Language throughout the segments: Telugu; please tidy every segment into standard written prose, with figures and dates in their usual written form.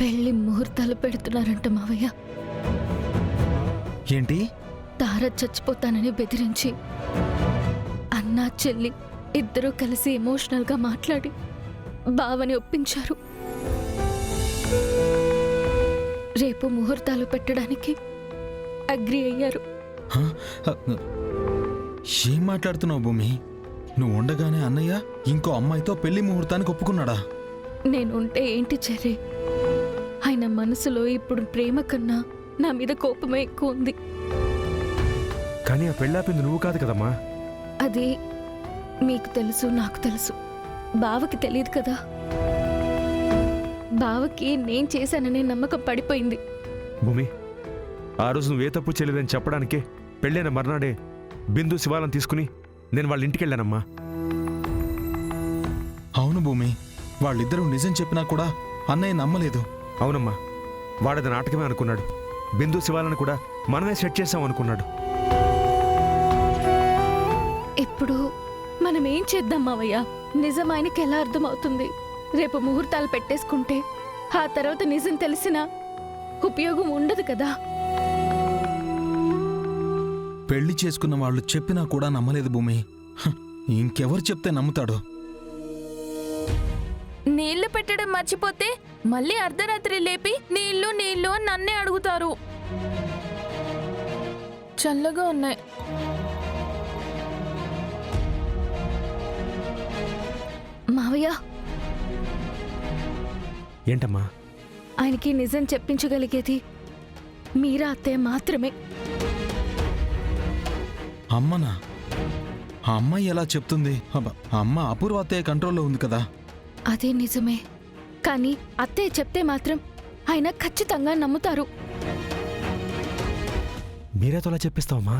పెళ్లి ముహూర్తాలు పెడుతున్నారంట మావయ్య. ఏంటి? తార చచ్చిపోతానని బెదిరించి అన్నా చెల్లి ఇద్దరూ కలిసి ఎమోషనల్గా మాట్లాడి బావని ఒప్పించారు. రేపు ముహూర్తాలు పెట్టడానికి అగ్రి అయ్యారు. ఏం మాట్లాడుతున్నావు భూమి? నువ్వు ఉండగానే అన్నయ్య ఇంకో అమ్మాయితో పెళ్లి ముహూర్తానికి ఒప్పుకున్నాడా? నేనుంటే ఏంటి చెర్రీ, ఆయన మనసులో ఇప్పుడు ప్రేమ కన్నా నా మీద కోపమే ఎక్కువ ఉంది. కానీ ఆ పెళ్ళాపింది నువ్వు కాదు కదమ్మా. అది మీకు తెలుసు, నాకు తెలుసు, బావకి తెలియదు కదా. బావకి నేను చేశాననే నమ్మకం పడిపోయింది. భూమి, ఆ రోజు నువ్వే తప్పు చేయలేదని చెప్పడానికే పెళ్ళైన మర్నాడే బిందు శివాలను తీసుకుని నేను వాళ్ళ ఇంటికి వెళ్ళానమ్మా. అవును భూమి, వాళ్ళిద్దరూ నిజం చెప్పినా కూడా అన్నయ్య నమ్మలేదు. అవునమ్మా, వాడది నాటకమే అనుకున్నాడు. బిందు శివాలను కూడా మనమే సెట్ చేసాం అనుకున్నాడు. ఇప్పుడు మనం ఏం చేద్దాం మావయ్య? నిజం ఆయనకి ఎలా అర్థమవుతుంది? రేపు ముహూర్తాలు పెట్టేసుకుంటే ఆ తర్వాత నిజం తెలిసినా ఉపయోగం ఉండదు కదా. పెళ్లి చేసుకున్న వాళ్ళు చెప్పినా కూడా నమ్మలేదు భూమి. ఇంకెవరు చెప్తే నమ్ముతాడు? నీళ్లు పెట్టడం మర్చిపోతే మళ్ళీ అర్ధరాత్రి లేపి నీళ్లు నీళ్లు అని నన్నే అడుగుతారు. చల్లగా ఉన్నాయి. మావయ్య, ఏంటమ్మా? ఆయనకి నిజం చెప్పించగలిగేది మీరా అత్తయ్య మాత్రమే. అమ్మనా? ఆ అమ్మాయి ఎలా చెప్తుంది? అమ్మ అపూర్వ అత్తయ్య కంట్రోల్లో ఉంది కదా. అదే నిజమే, కానీ అత్తయ్య చెప్తే మాత్రం ఆయన ఖచ్చితంగా నమ్ముతారు. మీరేతో అలా చెప్పిస్తావమ్మా?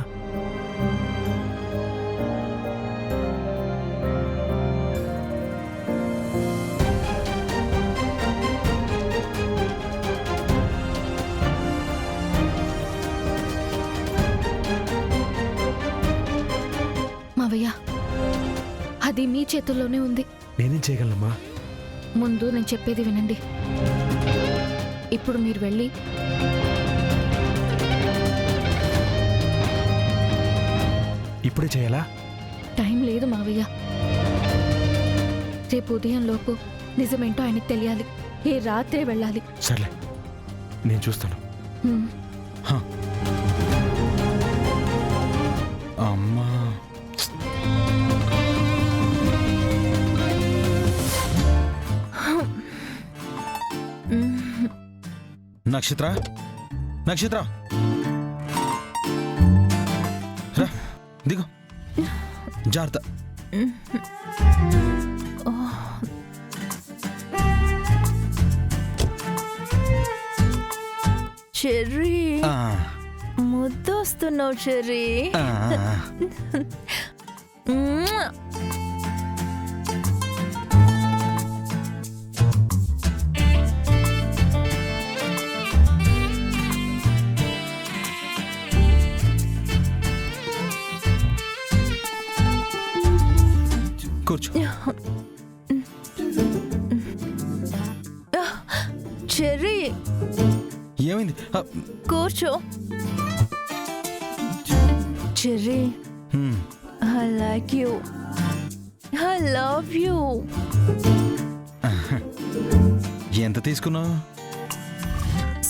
మావయ్య, అది మీ చేతుల్లోనే ఉంది. నేనేం చేయగలనమ్మా? ముందు నేను చెప్పేది వినండి. ఇప్పుడు మీరు వెళ్ళి ఇప్పుడే చేయాలా? టైం లేదు మావయ్య. రేపు ఉదయం లోపు నిజమేంటో ఆయనకు తెలియాలి. ఏ రాత్రే వెళ్ళాలి. సర్లే, నేను చూస్తాను. హ్మ్. అమ్మా, నక్షత్ర, నక్షత్ర రా, దిగు, జాగ్రత్త. చెర్రీ, ముద్దొస్తున్నావు చెర్రీ. కూర్చో. చెర్రీ, ఏమైంది? కూర్చో. Cherry, I like you. I love you. ఎంత తీసుకున్నావు?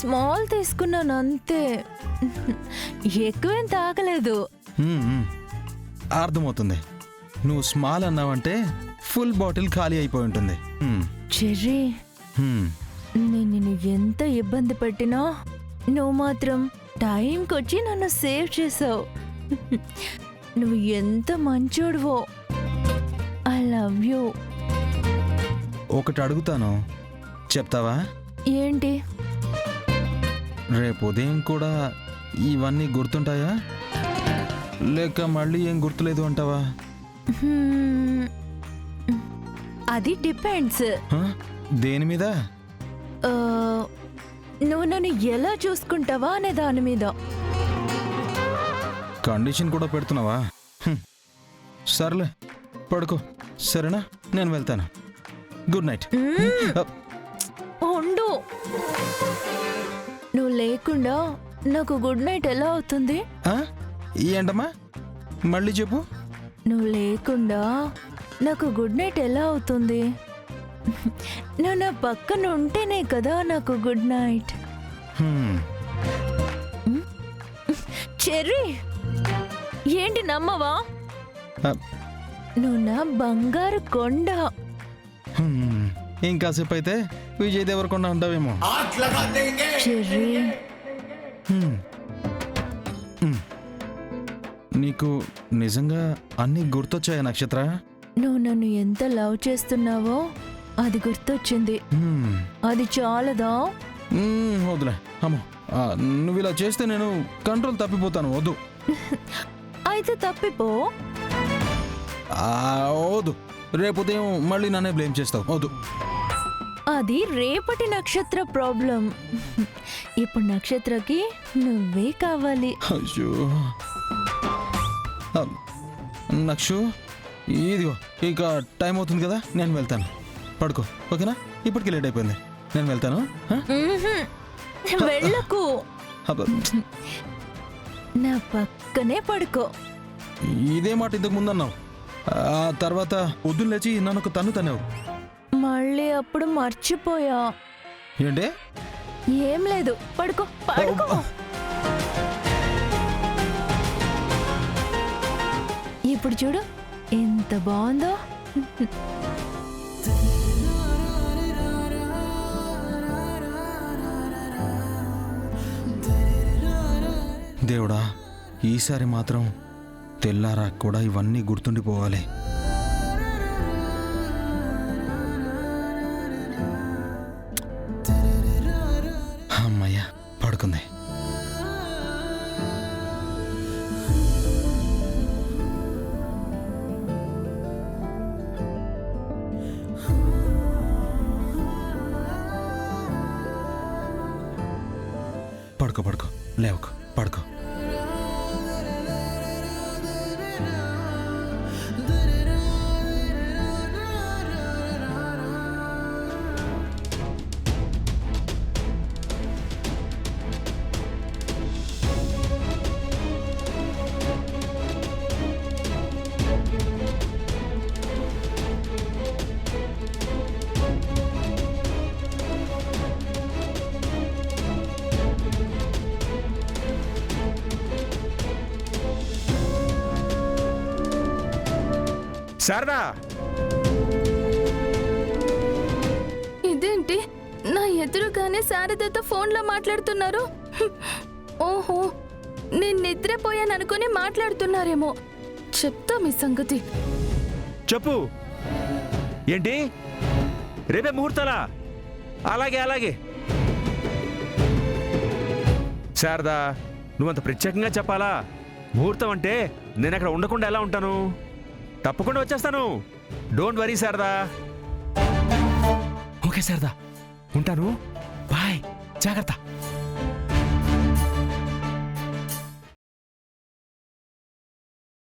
స్మాల్ తీసుకున్నాను అంతే. ఎక్కువేం తాగలేదు. అర్థమవుతుంది. నువ్వు స్మాల్ అన్నావంటే ఫుల్ బాటిల్ ఖాళీ అయిపోయి ఉంటుంది. చెర్రీ, నేను నిన్ను ఎంత ఇబ్బంది పెట్టినా నువ్వు మాత్రం టైంకొచ్చి నన్ను సేవ్ చేసావు. నువ్వు ఎంత మంచోడువో. I love you. ఒకటి అడుగుతాను, చెప్తావా? ఏంటి? రేపు ఉదయం కూడా ఇవన్నీ గుర్తుంటాయా, లేక మళ్ళీ ఏం గుర్తులేదు అంటావా? అది డిపెండ్స్. దేని మీద? నువ్వు నన్ను ఎలా చూసుకుంటావా అనే దాని మీద. కండిషన్ కూడా పెడుతున్నావా? సర్లే, పడుకో. సరేనా, నేను వెళ్తాను. Good night. ఉండు. నువ్వు లేకుండా నాకు గుడ్ నైట్ ఎలా అవుతుంది? ఆ? ఏంటమ్మా మళ్ళీ చెప్పు. నువ్వు లేకుండా నాకు గుడ్ నైట్ ఎలా అవుతుంది? నువ్వు నా పక్కన ఉంటేనే కదా నాకు గుడ్ నైట్. హ్మ్. చెర్రీ, ఏంటి నమ్మవా? ఆ, నువ్వు నా బంగారు కొండ. హ్మ్. ఇంకాసేపు అయితే విజయ్ దేవరకొండ అంటావేమో. చెర్రీ, హ్మ్. హ్మ్. నీకు నిజంగా అన్నీ గుర్తొచ్చాయా నక్షత్ర? నువ్వు నన్ను ఎంత లవ్ చేస్తున్నావో అది గుర్తొచ్చింది. హ్మ్. అది చాలదా? వద్దులే అమ్మో. నువ్వు ఇలా చేస్తే నేను కంట్రోల్ తప్పిపోతాను. వద్దు. అయితే తప్పిపో. వద్దు. రేపు ఉదయం మళ్ళీ నన్నే బ్లేమ్ చేస్తావు. వద్దు. అది రేపటి నక్షత్ర ప్రాబ్లం. ఇప్పుడు నక్షత్రకి నువ్వే కావాలి. అయ్యో. ఆ, నక్షు ఇదిగో ఇక టైం అవుతుంది కదా, నేను వెళ్తాను. పడుకో, ఓకేనా? ఇప్పటికి లేట్ అయిపోయింది, నేను వెళ్తాను. వెళ్ళకు, అబ్బా, నా పక్కనే పడుకో. ఇదే మాట ఇంతకు ముందు అన్నావు. ఆ తర్వాత పొద్దున్న లేచి నన్ను ఒక తన్ను తన్నావు. మళ్ళీ అప్పుడు మర్చిపోయా. ఏంటి? ఏం లేదు, పడుకో పడుకో. ఇప్పుడు చూడు ఎంత బాగుందో. దేవుడా, ఈసారి మాత్రం తెల్లారా కూడా ఇవన్నీ గుర్తుండిపోవాలి. అమ్మయ్యా, పడుకుంది. పడుకో పడుకో, లేవకు, పడుకో. శారదా, ఇదేంటి నా ఎదురుగానే శారదతో ఫోన్లో మాట్లాడుతున్నారు? ఓహో, నేను నిద్రపోయాననుకుని మాట్లాడుతున్నారేమో. చెప్తా మీ సంగతి. చెప్పు. ఏంటి రేపే ముహూర్తాలా? అలాగే అలాగే. శారదా, నువ్వంత ప్రత్యేకంగా చెప్పాలా? ముహూర్తం అంటే నేను అక్కడ ఉండకుండా ఎలా ఉంటాను? తప్పకుండా వచ్చేస్తాను. Don't worry Sharada. Okay Sharada, ఉంటాను. బాయ్, జాగ్రత్త.